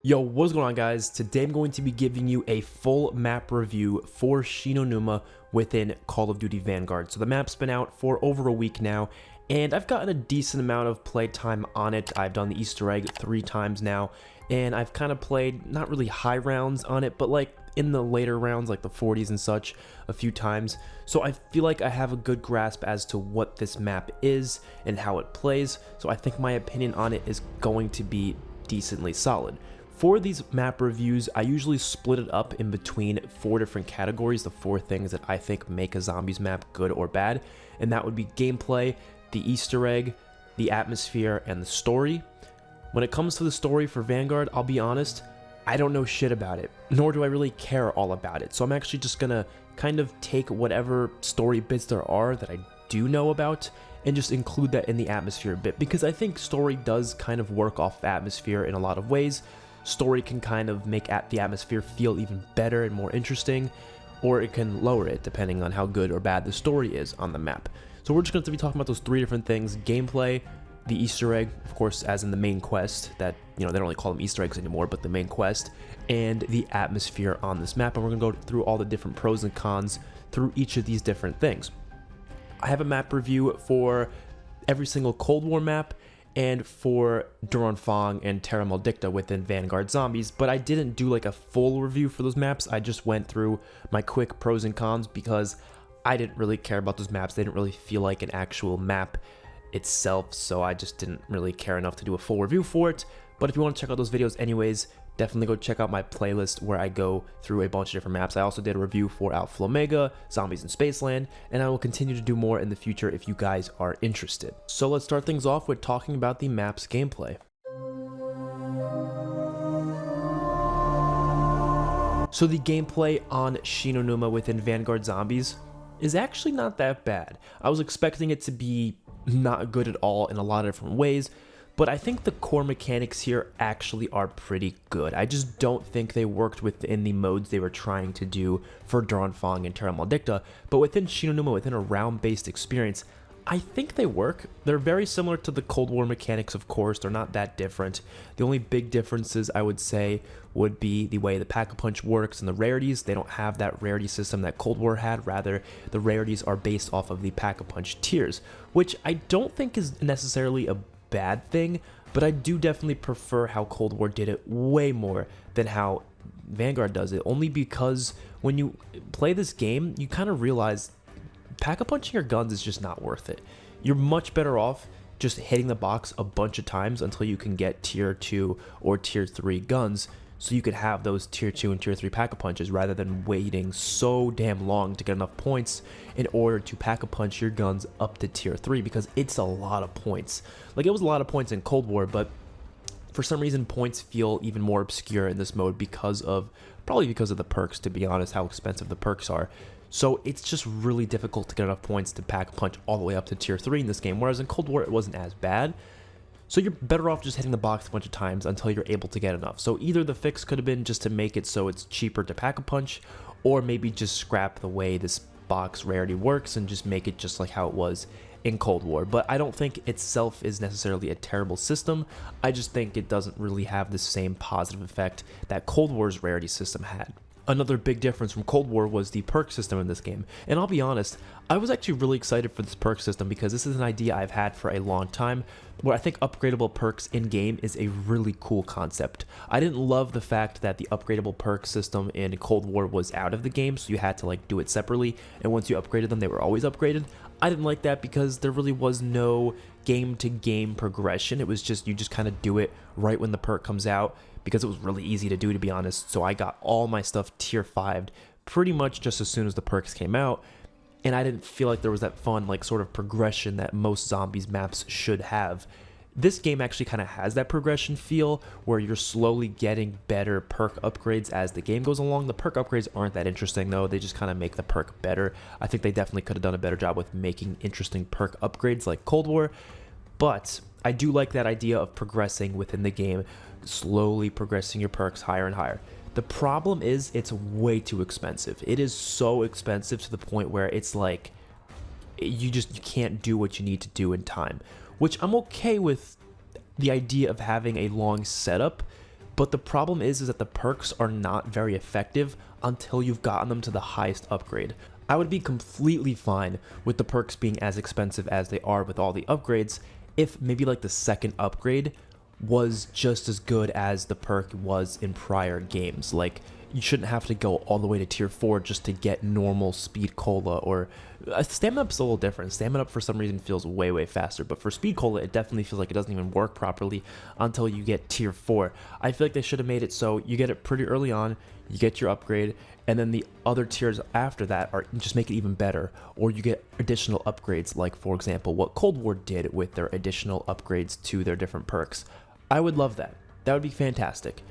Yo, what's going on, guys? Today I'm going to be giving you a full map review for Shi No Numa within Call of Duty Vanguard. So the map's been out for over a week now, and I've gotten a decent amount of playtime on it. I've done the Easter egg 3 times now, and I've kind of played not really high rounds on it, but like in the later rounds, like the 40s and such, a few times. So I feel like I have a good grasp as to what this map is and how it plays. So I think my opinion on it is going to be decently solid. For these map reviews, I usually split it up in between 4 different categories, the 4 things that I think make a zombies map good or bad, and that would be gameplay, the Easter egg, the atmosphere, and the story. When it comes to the story for Vanguard, I'll be honest, I don't know shit about it, nor do I really care all about it, so I'm actually just gonna kind of take whatever story bits there are that I do know about and just include that in the atmosphere a bit, because I think story does kind of work off atmosphere in a lot of ways. Story can kind of make the atmosphere feel even better and more interesting, or it can lower it depending on how good or bad the story is on the map. So we're just going to be talking about those 3 different things: gameplay, the Easter egg, of course, as in the main quest, that, you know, they don't really call them Easter eggs anymore, but the main quest, and the atmosphere on this map. And we're going to go through all the different pros and cons through each of these different things. I have a map review for every single Cold War map and for Duranfang and Terra Maldicta within Vanguard Zombies, but I didn't do like a full review for those maps. I just went through my quick pros and cons because I didn't really care about those maps. They didn't really feel like an actual map itself, so I just didn't really care enough to do a full review for it. But if you want to check out those videos anyways, definitely go check out my playlist where I go through a bunch of different maps. I also did a review for Alpha Omega, Zombies in Spaceland, and I will continue to do more in the future if you guys are interested. So let's start things off with talking about the map's gameplay. So the gameplay on Shi No Numa within Vanguard Zombies is actually not that bad. I was expecting it to be not good at all in a lot of different ways, but I think the core mechanics here actually are pretty good. I just don't think they worked within the modes they were trying to do for Duranfang and Terra Maldicta, but within Shi No Numa, within a round-based experience, I think they work. They're very similar to the Cold War mechanics, of course. They're not that different. The only big differences, I would say, would be the way the Pack-a-Punch works and the rarities. They don't have that rarity system that Cold War had. Rather, the rarities are based off of the Pack-a-Punch tiers, which I don't think is necessarily a bad thing, but I do definitely prefer how Cold War did it way more than how Vanguard does it, only because when you play this game, you kind of realize pack-a-punching your guns is just not worth it. You're much better off just hitting the box a bunch of times until you can get tier 2 or tier 3 guns, so you could have those tier 2 and tier 3 pack-a-punches rather than waiting so damn long to get enough points in order to pack-a-punch your guns up to tier 3, because it's a lot of points. Like, it was a lot of points in Cold War, but for some reason points feel even more obscure in this mode probably because of the perks, to be honest, how expensive the perks are. So it's just really difficult to get enough points to pack-a-punch all the way up to tier 3 in this game, whereas in Cold War it wasn't as bad. So you're better off just hitting the box a bunch of times until you're able to get enough. So either the fix could have been just to make it so it's cheaper to pack-a-punch, or maybe just scrap the way this box rarity works and just make it just like how it was in Cold War. But I don't think itself is necessarily a terrible system. I just think it doesn't really have the same positive effect that Cold War's rarity system had. Another big difference from Cold War was the perk system in this game, and I'll be honest, I was actually really excited for this perk system because this is an idea I've had for a long time, where I think upgradable perks in-game is a really cool concept. I didn't love the fact that the upgradable perk system in Cold War was out of the game, so you had to like do it separately, and once you upgraded them, they were always upgraded. I didn't like that because there really was no game-to-game progression. It was just, you just kind of do it right when the perk comes out, because it was really easy to do, to be honest. So I got all my stuff tier 5'd pretty much just as soon as the perks came out, and I didn't feel like there was that fun like sort of progression that most zombies maps should have. This game actually kind of has that progression feel where you're slowly getting better perk upgrades as the game goes along. The perk upgrades aren't that interesting though, they just kind of make the perk better. I think they definitely could have done a better job with making interesting perk upgrades like Cold War, but I do like that idea of progressing within the game, slowly progressing your perks higher and higher. The problem is it's way too expensive. It is so expensive to the point where it's like you can't do what you need to do in time, which I'm okay with the idea of having a long setup, But the problem is that the perks are not very effective until you've gotten them to the highest upgrade. I would be completely fine with the perks being as expensive as they are with all the upgrades if maybe like the second upgrade was just as good as the perk was in prior games. Like, you shouldn't have to go all the way to tier 4 just to get normal speed cola, or stamina up's a little different. Stamina up for some reason feels way faster, but for speed cola it definitely feels like it doesn't even work properly until you get tier 4. I feel like they should have made it so you get it pretty early on, you get your upgrade, and then the other tiers after that are just make it even better, or you get additional upgrades, like for example what Cold War did with their additional upgrades to their different perks. I would love that. That would be fantastic.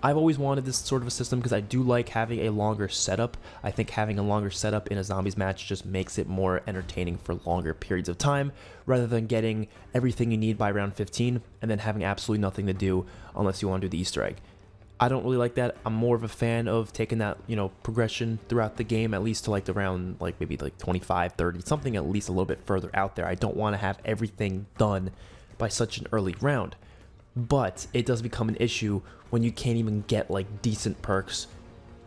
I've always wanted this sort of a system because I do like having a longer setup. I think having a longer setup in a zombies match just makes it more entertaining for longer periods of time, rather than getting everything you need by round 15 and then having absolutely nothing to do unless you want to do the Easter egg. I don't really like that. I'm more of a fan of taking that, progression throughout the game, at least to like the round, like maybe like 25, 30, something at least a little bit further out there. I don't want to have everything done by such an early round. But it does become an issue when you can't even get like decent perks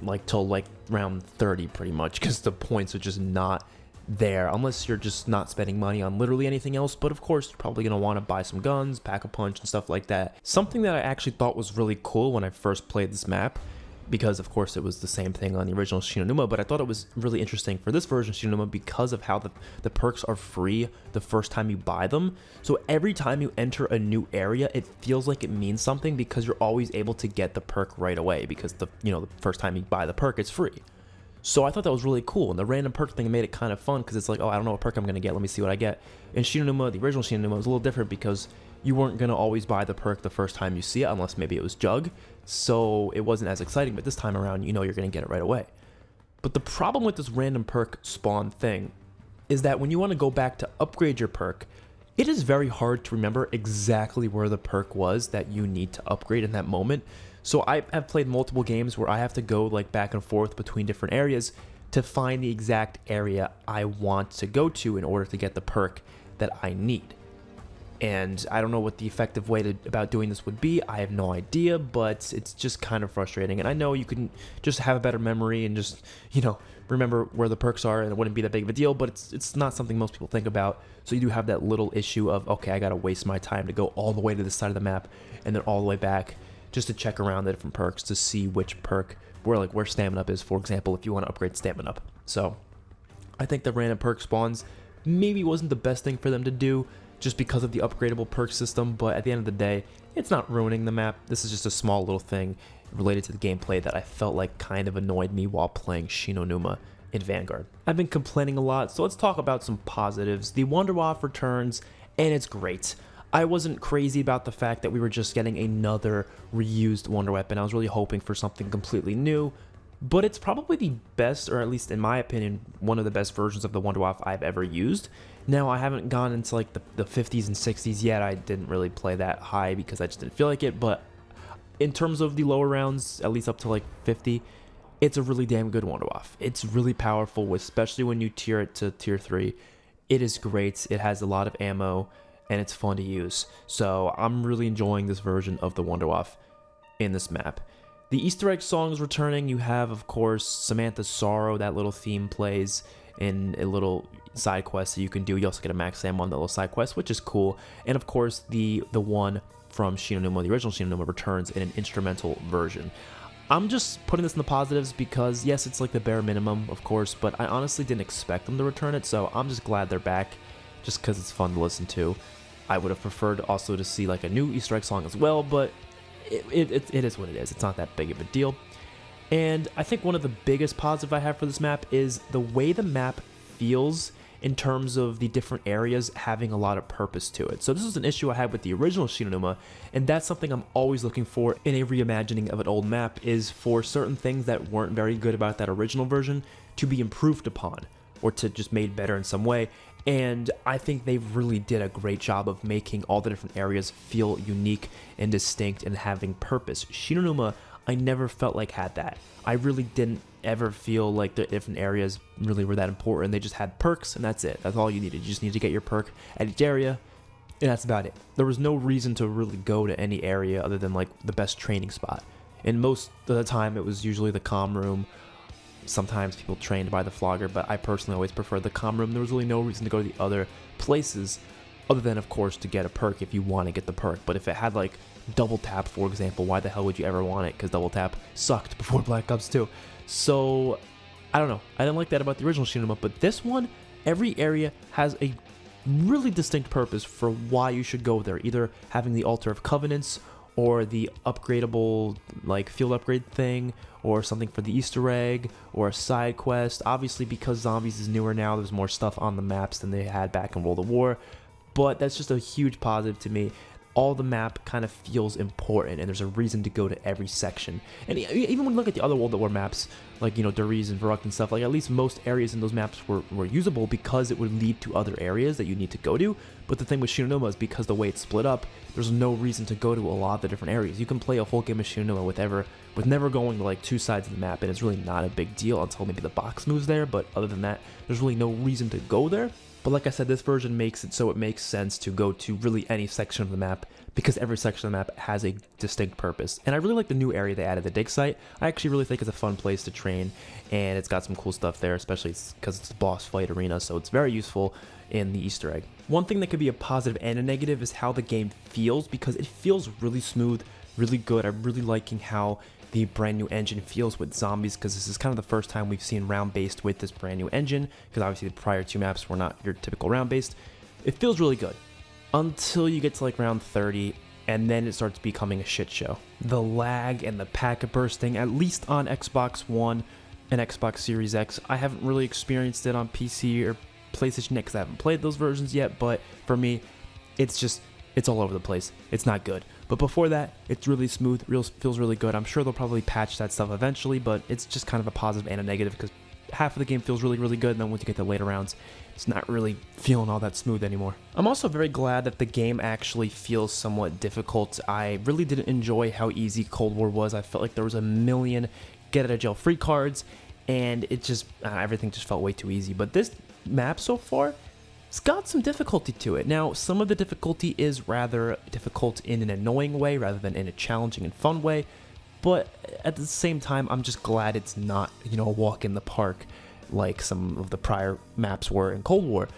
like till like round 30 pretty much, because the points are just not there unless you're just not spending money on literally anything else. But of course you're probably going to want to buy some guns, pack a punch and stuff like that. Something that I actually thought was really cool when I first played this map, because of course it was the same thing on the original Shi No Numa, but I thought it was really interesting for this version of Shi No Numa because of how the perks are free the first time you buy them. So every time you enter a new area, it feels like it means something because you're always able to get the perk right away, because the first time you buy the perk, it's free. So I thought that was really cool, and the random perk thing made it kind of fun because it's like, oh, I don't know what perk I'm going to get, let me see what I get. In Shi No Numa, the original Shi No Numa, was a little different because you weren't going to always buy the perk the first time you see it, unless maybe it was Jug, so it wasn't as exciting, but this time around, you're going to get it right away. But the problem with this random perk spawn thing is that when you want to go back to upgrade your perk, it is very hard to remember exactly where the perk was that you need to upgrade in that moment. So I have played multiple games where I have to go like back and forth between different areas to find the exact area I want to go to in order to get the perk that I need. And I don't know what the effective way about doing this would be. I have no idea, but it's just kind of frustrating. And I know you can just have a better memory and just, remember where the perks are, and it wouldn't be that big of a deal, but it's not something most people think about. So you do have that little issue of, okay, I got to waste my time to go all the way to this side of the map and then all the way back just to check around the different perks to see which perk, where stamina up is, for example, if you want to upgrade stamina up. So I think the random perk spawns maybe wasn't the best thing for them to do, just because of the upgradable perk system, but at the end of the day, it's not ruining the map. This is just a small little thing related to the gameplay that I felt like kind of annoyed me while playing Shi No Numa in Vanguard. I've been complaining a lot, so let's talk about some positives. The Wonderwaff returns, and it's great. I wasn't crazy about the fact that we were just getting another reused Wonder Weapon. I was really hoping for something completely new, but it's probably the best, or at least in my opinion, one of the best versions of the Wonderwaff I've ever used. Now, I haven't gone into like the 50s and 60s yet. I didn't really play that high because I just didn't feel like it, but in terms of the lower rounds, at least up to like 50, it's a really damn good Wonderwaff. It's really powerful, especially when you tier it to tier 3. It is great. It has a lot of ammo, and it's fun to use. So I'm really enjoying this version of the Wonderwaff in this map. The Easter egg song is returning. You have, of course, Samantha's Sorrow. That little theme plays in a little side quest that you can do. You also get a max ammo on the little side quest, which is cool. And of course, the one from Shi No Numa, the original Shi No Numa, returns in an instrumental version. I'm just putting this in the positives because, yes, it's like the bare minimum, of course, but I honestly didn't expect them to return it, so I'm just glad they're back, just because it's fun to listen to. I would have preferred also to see like a new Easter egg song as well, but it is what it is. It's not that big of a deal. And I think one of the biggest positives I have for this map is the way the map feels in terms of the different areas having a lot of purpose to it. So this is an issue I had with the original Shi No Numa, and that's something I'm always looking for in a reimagining of an old map, is for certain things that weren't very good about that original version to be improved upon, or to just made better in some way. And I think they really did a great job of making all the different areas feel unique and distinct and having purpose. Shi No Numa, I never felt like had that. I really didn't ever feel like the different areas really were that important. They just had perks, and that's it. That's all you needed. You just need to get your perk at each area, And that's about it. There was no reason to really go to any area other than like the best training spot. And most of the time it was usually the comm room. Sometimes people trained by the flogger, but I personally always preferred the comm room. There was really no reason to go to the other places other than, of course, to get a perk if you want to get the perk. But if it had like double tap, for example, why the hell would you ever want it? Because double tap sucked before Black Ops 2. So I don't know. I didn't like that about the original Shi No Numa, but this one, every area has a really distinct purpose for why you should go there. Either having the Altar of Covenants, or the upgradable like field upgrade thing, or something for the Easter egg, or a side quest. Obviously, because Zombies is newer now, there's more stuff on the maps than they had back in World of War, but that's just a huge positive to me. All the map kind of feels important, and there's a reason to go to every section. And even when you look at the other World at War maps, like, you know, Dariz and Verrückt and stuff, like at least most areas in those maps were usable because it would lead to other areas that you need to go to. But the thing with Shi No Numa is because the way it's split up, there's no reason to go to a lot of the different areas. You can play a whole game of Shi No Numa with never going to like two sides of the map, and it's really not a big deal until maybe the box moves there. But other than that, there's really no reason to go there. But like I said, this version makes it so it makes sense to go to really any section of the map, because every section of the map has a distinct purpose. And I really like the new area they added, the dig site. I actually really think it's a fun place to train, and it's got some cool stuff there, especially because it's a boss fight arena, so it's very useful in the Easter egg. One thing that could be a positive and a negative is how the game feels, because it feels really smooth, really good. I'm really liking how the brand new engine feels with Zombies, because this is kind of the first time we've seen round-based with this brand new engine, because obviously the prior two maps were not your typical round-based. It feels really good until you get to like round 30, and then it starts becoming a shit show. The lag and the packet bursting, at least on Xbox One and Xbox Series X. I haven't really experienced it on PC or PlayStation yet because I haven't played those versions yet, but for me, it's all over the place. It's not good. But before that, it's really smooth, feels really good. I'm sure they'll probably patch that stuff eventually, but it's just kind of a positive and a negative, because half of the game feels really, really good, and then once you get to later rounds, it's not really feeling all that smooth anymore. I'm also very glad that the game actually feels somewhat difficult. I really didn't enjoy how easy Cold War was. I felt like there was a million get out of jail free cards, and it just, everything just felt way too easy. But this map so far, it's got some difficulty to it. Now, some of the difficulty is rather difficult in an annoying way rather than in a challenging and fun way, but at the same time, I'm just glad it's not, you know, a walk in the park like some of the prior maps were in Cold War.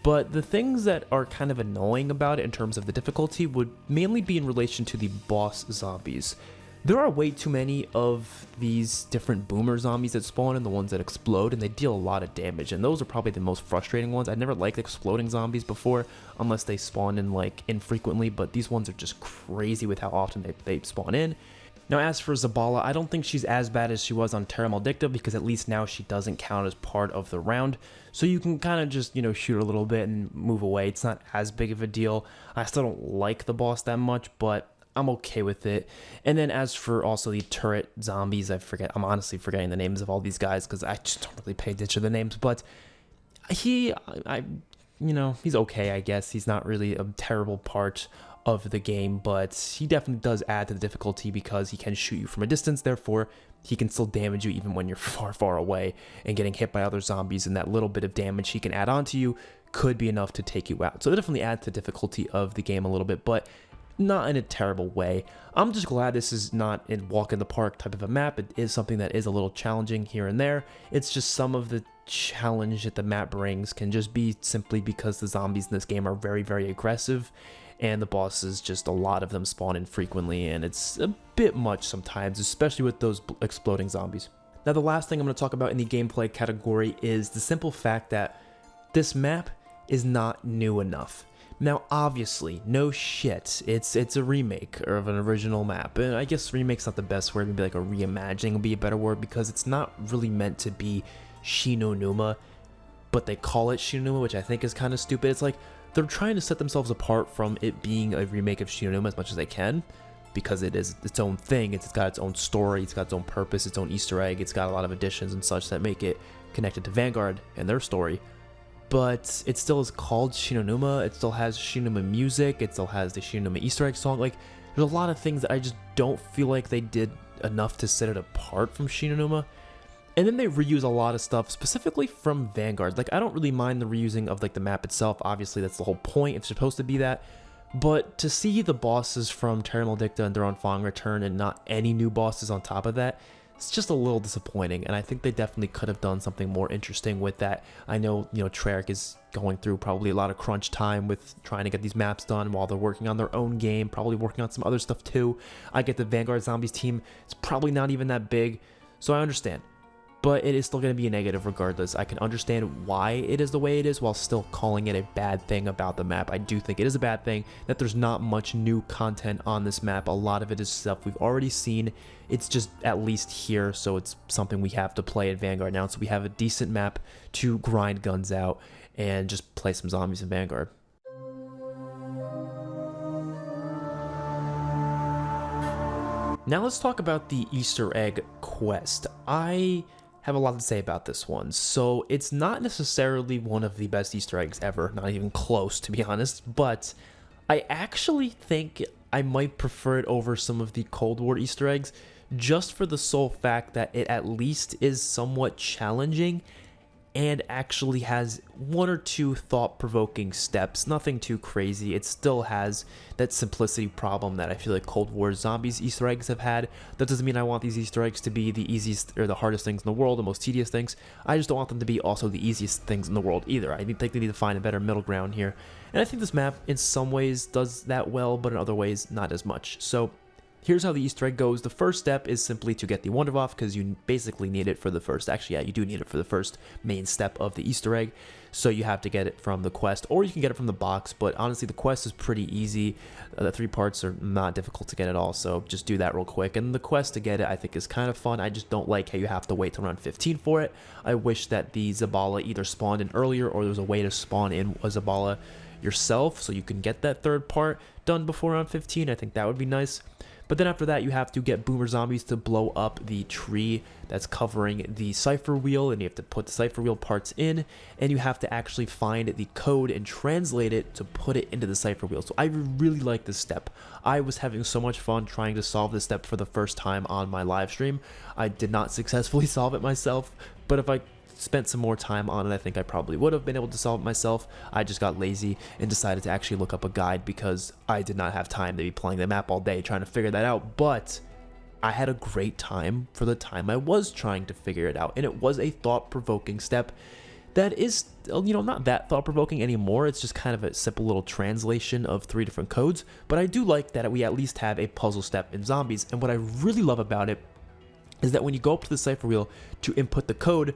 But the things that are kind of annoying about it in terms of the difficulty would mainly be in relation to the boss zombies. There are way too many of these different boomer zombies that spawn and the ones that explode, and they deal a lot of damage, and those are probably the most frustrating ones. I never liked exploding zombies before unless they spawn in like infrequently, but these ones are just crazy with how often they spawn in. Now, as for Zabala, I don't think she's as bad as she was on Terra Maldicta, because at least now she doesn't count as part of the round. So you can kind of just, you know, shoot her a little bit and move away. It's not as big of a deal. I still don't like the boss that much, but I'm okay with it. And then as for also the turret zombies, I'm honestly forgetting the names of all these guys because I just don't really pay attention to the names. But he's okay, I guess. He's not really a terrible part of the game, but he definitely does add to the difficulty because he can shoot you from a distance. Therefore, he can still damage you even when you're far, far away and getting hit by other zombies, and that little bit of damage he can add on to you could be enough to take you out. So it definitely adds to the difficulty of the game a little bit, but not in a terrible way. I'm just glad this is not a walk in the park type of a map. It is something that is a little challenging here and there. It's just some of the challenge that the map brings can just be simply because the zombies in this game are very, very aggressive, and the bosses, just a lot of them spawn in frequently, and it's a bit much sometimes, especially with those exploding zombies. Now, the last thing I'm going to talk about in the gameplay category is the simple fact that this map is not new enough. Now, obviously, no shit, it's a remake of an original map, and I guess remake's not the best word, maybe like a reimagining would be a better word, because it's not really meant to be Shi No Numa, but they call it Shi No Numa, which I think is kind of stupid. It's like they're trying to set themselves apart from it being a remake of Shi No Numa as much as they can, because it is its own thing. It's got its own story, it's got its own purpose, its own Easter egg, it's got a lot of additions and such that make it connected to Vanguard and their story. But it still is called Shi No Numa, it still has Shi No Numa music, it still has the Shi No Numa Easter egg song. Like, there's a lot of things that I just don't feel like they did enough to set it apart from Shi No Numa. And then they reuse a lot of stuff, specifically from Vanguard. Like, I don't really mind the reusing of like the map itself. Obviously, that's the whole point. It's supposed to be that. But to see the bosses from Terra Maldicta and They're on Fong return and not any new bosses on top of that, it's just a little disappointing. And I think they definitely could have done something more interesting with that. I know, Treyarch is going through probably a lot of crunch time with trying to get these maps done while they're working on their own game, probably working on some other stuff too. I get the Vanguard Zombies team. It's probably not even that big, so I understand. But it is still going to be a negative regardless. I can understand why it is the way it is while still calling it a bad thing about the map. I do think it is a bad thing that there's not much new content on this map. A lot of it is stuff we've already seen. It's just at least here, so it's something we have to play at Vanguard now. So we have a decent map to grind guns out and just play some zombies in Vanguard. Now let's talk about the Easter egg quest. I have a lot to say about this one. So it's not necessarily one of the best Easter eggs ever, not even close to be honest, but I actually think I might prefer it over some of the Cold War Easter eggs just for the sole fact that it at least is somewhat challenging and actually has one or two thought-provoking steps. Nothing too crazy. It still has that simplicity problem that I feel like Cold War Zombies Easter eggs have had. That doesn't mean I want these Easter eggs to be the easiest or the hardest things in the world, the most tedious things. I just don't want them to be also the easiest things in the world either. I think they need to find a better middle ground here. And I think this map in some ways does that well, but in other ways not as much. So here's how the Easter egg goes. The first step is simply to get the Wunderwaffe because you basically need it for the first, actually, yeah, you do need it for the first main step of the Easter egg. So you have to get it from the quest, or you can get it from the box, but honestly, the quest is pretty easy. The 3 parts are not difficult to get at all, so just do that real quick. And the quest to get it, I think, is kind of fun. I just don't like how you have to wait till around 15 for it. I wish that the Zabala either spawned in earlier, or there was a way to spawn in a Zabala yourself, so you can get that 3rd part done before around 15. I think that would be nice. But then after that, you have to get Boomer Zombies to blow up the tree that's covering the Cypher Wheel, and you have to put the Cypher Wheel parts in, and you have to actually find the code and translate it to put it into the Cypher Wheel. So I really like this step. I was having so much fun trying to solve this step for the first time on my live stream. I did not successfully solve it myself, but if I spent some more time on it, I think I probably would have been able to solve it myself. I just got lazy and decided to actually look up a guide because I did not have time to be playing the map all day trying to figure that out. But I had a great time for the time I was trying to figure it out, and it was a thought-provoking step that is, not that thought-provoking anymore. It's just kind of a simple little translation of 3 different codes, but I do like that we at least have a puzzle step in Zombies. And what I really love about it is that when you go up to the Cypher Wheel to input the code,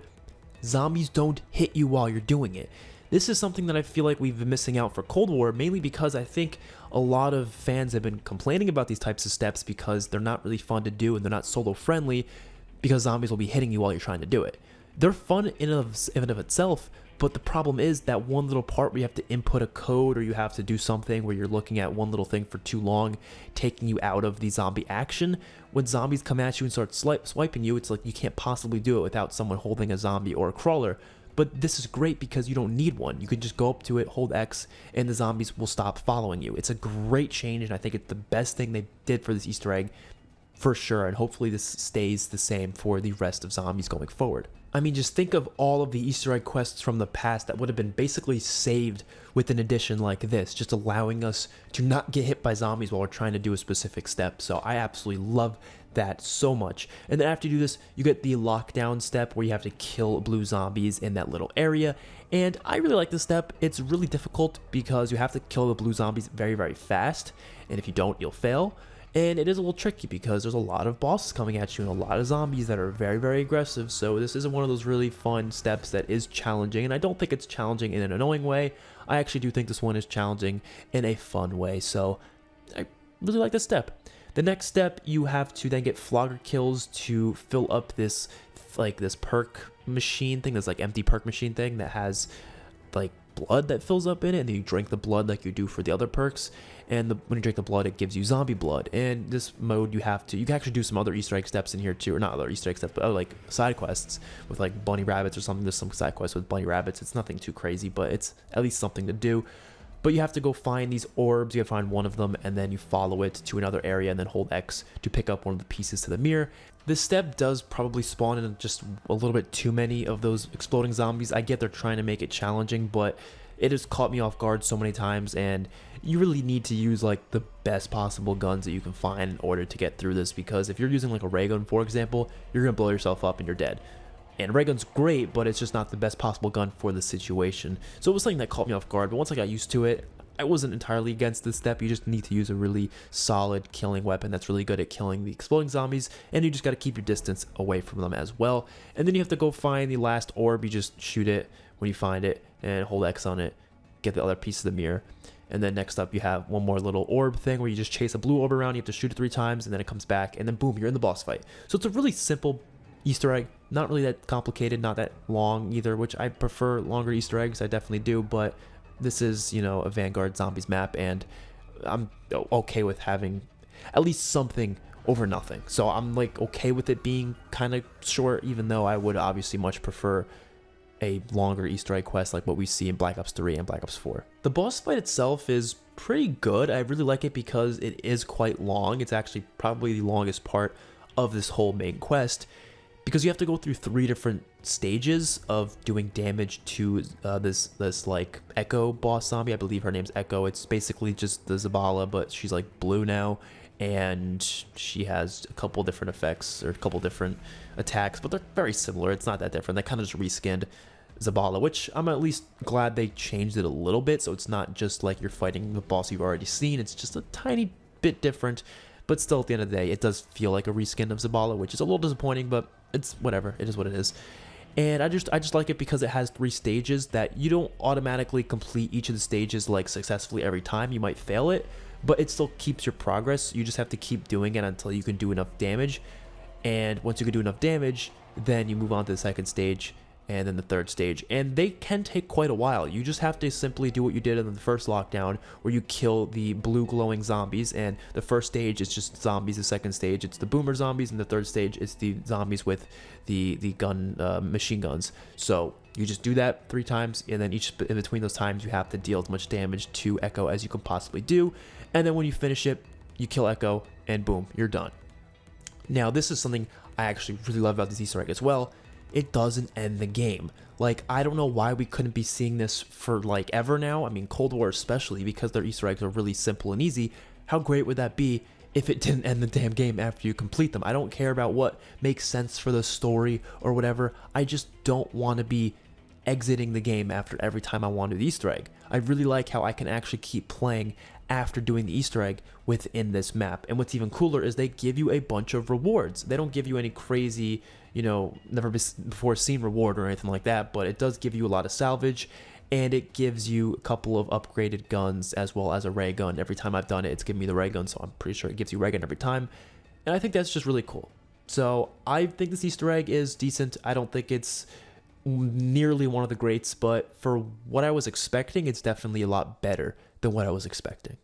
zombies don't hit you while you're doing it. This is something that I feel like we've been missing out for Cold War, mainly because I think a lot of fans have been complaining about these types of steps because they're not really fun to do and they're not solo friendly because zombies will be hitting you while you're trying to do it. They're fun in and of itself, but the problem is that one little part where you have to input a code or you have to do something where you're looking at one little thing for too long, taking you out of the zombie action. When zombies come at you and start swiping you, it's like you can't possibly do it without someone holding a zombie or a crawler. But this is great because you don't need one. You can just go up to it, hold X, and the zombies will stop following you. It's a great change, and I think it's the best thing they did for this Easter egg for sure, and hopefully this stays the same for the rest of Zombies going forward. I mean, just think of all of the Easter egg quests from the past that would have been basically saved with an addition like this, just allowing us to not get hit by zombies while we're trying to do a specific step. So I absolutely love that so much. And then after you do this, you get the lockdown step where you have to kill blue zombies in that little area. And I really like this step. It's really difficult because you have to kill the blue zombies very, very fast. And if you don't, you'll fail. And it is a little tricky because there's a lot of bosses coming at you and a lot of zombies that are very, very aggressive. So this isn't one of those really fun steps that is challenging. And I don't think it's challenging in an annoying way. I actually do think this one is challenging in a fun way. So I really like this step. The next step, you have to then get Flogger kills to fill up this, like, this perk machine thing, this like empty perk machine thing that has like blood that fills up in it, and then you drink the blood like you do for the other perks, and when you drink the blood it gives you zombie blood. And this mode you can actually do some other Easter egg steps in here too, or not other Easter egg steps, but like side quests with like bunny rabbits or something. There's some side quests with bunny rabbits. It's nothing too crazy, but it's at least something to do. But you have to go find these orbs, you have to find one of them, and then you follow it to another area and then hold X to pick up one of the pieces to the mirror. This step does probably spawn in just a little bit too many of those exploding zombies. I get they're trying to make it challenging, but it has caught me off guard so many times, and you really need to use like the best possible guns that you can find in order to get through this, because if you're using like a ray gun, for example, you're gonna blow yourself up and you're dead. And ray gun's great, but it's just not the best possible gun for the situation. So it was something that caught me off guard, but once I got used to it, I wasn't entirely against this step. You just need to use a really solid killing weapon that's really good at killing the exploding zombies, and you just got to keep your distance away from them as well. And then you have to go find the last orb. You just shoot it when you find it and hold X on it, get the other piece of the mirror. And then next up you have one more little orb thing where you just chase a blue orb around. You have to shoot it 3 times and then it comes back, and then boom, you're in the boss fight. So it's a really simple Easter egg, not really that complicated, not that long either, which I prefer longer Easter eggs, I definitely do, but this is, you know, a Vanguard Zombies map, and I'm okay with having at least something over nothing. So I'm like okay with it being kind of short, even though I would obviously much prefer a longer Easter egg quest like what we see in Black Ops 3 and Black Ops 4. The boss fight itself is pretty good. I really like it because it is quite long. It's actually probably the longest part of this whole main quest, because you have to go through 3 different stages of doing damage to this like Echo boss zombie. I believe her name's Echo. It's basically just the Zavala, but she's like blue now, and she has a couple different effects or a couple different attacks, but they're very similar. It's not that different. They kind of just reskinned Zavala, which I'm at least glad they changed it a little bit, so it's not just like you're fighting the boss you've already seen. It's just a tiny bit different, but still at the end of the day, it does feel like a reskin of Zavala, which is a little disappointing, but it's whatever. It is what it is. And I just like it because it has 3 stages that you don't automatically complete each of the stages like successfully every time. You might fail it, but it still keeps your progress. You just have to keep doing it until you can do enough damage. And once you can do enough damage, then you move on to the second stage and then the third stage, and they can take quite a while. You just have to simply do what you did in the first lockdown, where you kill the blue glowing zombies, and the first stage is just zombies, the second stage it's the boomer zombies, and the third stage is the zombies with the gun machine guns. So you just do that 3 times, and then each in between those times you have to deal as much damage to Echo as you can possibly do, and then when you finish it, you kill Echo, and boom, you're done. Now this is something I actually really love about this Easter egg as well. It doesn't end the game. Like, I don't know why we couldn't be seeing this for like ever now. I mean, Cold War especially, because their Easter eggs are really simple and easy. How great would that be if it didn't end the damn game after you complete them? I don't care about what makes sense for the story or whatever. I just don't want to be exiting the game after every time I want to do the Easter egg. I really like how I can actually keep playing after doing the Easter egg within this map. And what's even cooler is they give you a bunch of rewards. They don't give you any crazy, you know, never before seen reward or anything like that, but it does give you a lot of salvage, and it gives you a couple of upgraded guns as well as a ray gun. Every time I've done it, it's given me the ray gun, so I'm pretty sure it gives you ray gun every time, and I think that's just really cool. So I think this Easter egg is decent. I don't think it's nearly one of the greats, but for what I was expecting, it's definitely a lot better than what I was expecting.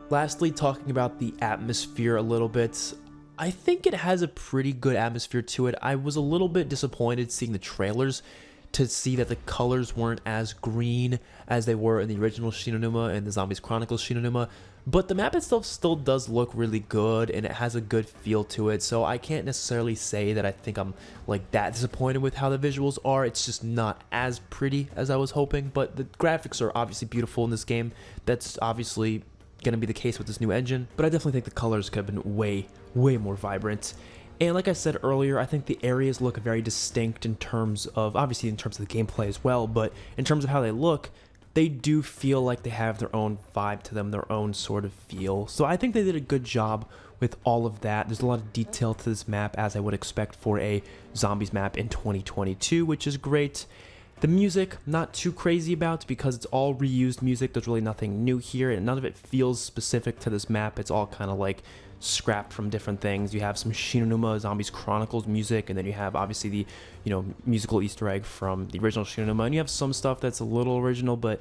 Lastly, talking about the atmosphere a little bit, I think it has a pretty good atmosphere to it. I was a little bit disappointed seeing the trailers to see that the colors weren't as green as they were in the original Shi No Numa and the Zombies Chronicles Shi No Numa, but the map itself still does look really good and it has a good feel to it, so I can't necessarily say that I think I'm like that disappointed with how the visuals are. It's just not as pretty as I was hoping, but the graphics are obviously beautiful in this game. That's obviously going to be the case with this new engine, but I definitely think the colors could have been way more vibrant. And like I said earlier, I think the areas look very distinct in terms of, obviously in terms of the gameplay as well, but in terms of how they look, they do feel like they have their own vibe to them, their own sort of feel. So I think they did a good job with all of that. There's a lot of detail to this map, as I would expect for a zombies map in 2022, which is great. The music, not too crazy about, because it's all reused music. There's really nothing new here, and none of it feels specific to this map. It's all kind of like scrapped from different things. You have some Shi No Numa Zombies Chronicles music, and then you have obviously the, you know, musical Easter egg from the original Shi No Numa, and you have some stuff that's a little original, but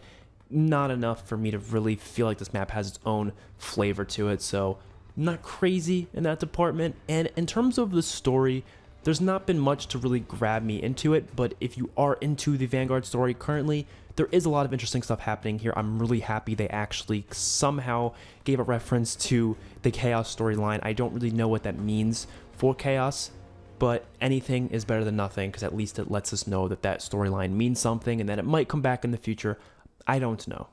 not enough for me to really feel like this map has its own flavor to it. So not crazy in that department. And in terms of the story, there's not been much to really grab me into it, but if you are into the Vanguard story currently, there is a lot of interesting stuff happening here. I'm really happy they actually somehow gave a reference to the Chaos storyline. I don't really know what that means for Chaos, but anything is better than nothing, because at least it lets us know that that storyline means something and that it might come back in the future. I don't know.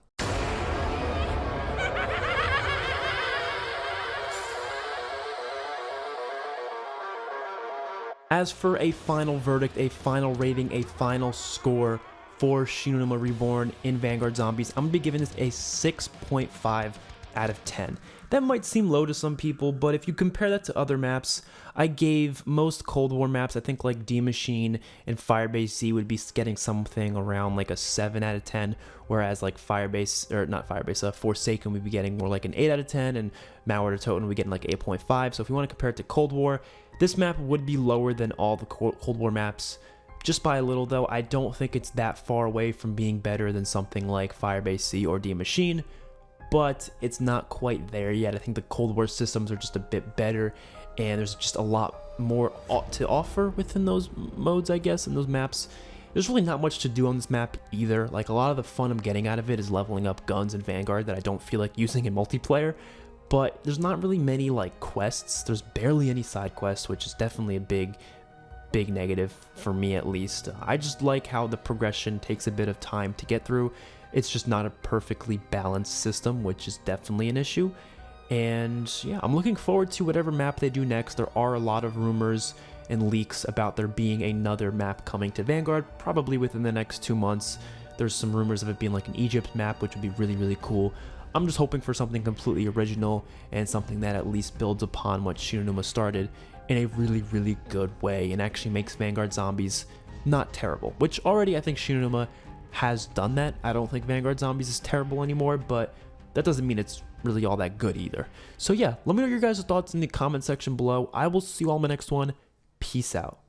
As for a final verdict, a final rating, a final score for Shi No Numa Reborn in Vanguard Zombies, I'm going to be giving this a 6.5 out of 10. That might seem low to some people, but if you compare that to other maps, I gave most Cold War maps, I think like D Machine and Firebase Z would be getting something around like a 7 out of 10, whereas like Forsaken would be getting more like an 8 out of 10, and Malware to Totem would be getting like 8.5. So if you want to compare it to Cold War, this map would be lower than all the Cold War maps, just by a little though. I don't think it's that far away from being better than something like Firebase Z or D Machine, but it's not quite there yet. I think the Cold War systems are just a bit better, and there's just a lot more to offer within those modes, I guess, in those maps. There's really not much to do on this map either. Like, a lot of the fun I'm getting out of it is leveling up guns in Vanguard that I don't feel like using in multiplayer, but there's not really many like quests. There's barely any side quests, which is definitely a big negative for me, at least. I just like how the progression takes a bit of time to get through. It's just not a perfectly balanced system, which is definitely an issue. And yeah, I'm looking forward to whatever map they do next. There are a lot of rumors and leaks about there being another map coming to Vanguard, probably within the next 2 months. There's some rumors of it being like an Egypt map, which would be really cool. I'm just hoping for something completely original and something that at least builds upon what Shi No Numa started in a really good way and actually makes Vanguard Zombies not terrible, which already I think Shi No Numa has done that. I don't think Vanguard Zombies is terrible anymore, but that doesn't mean it's really all that good either. So yeah, let me know your guys' thoughts in the comment section below. I will see you all in my next one. Peace out.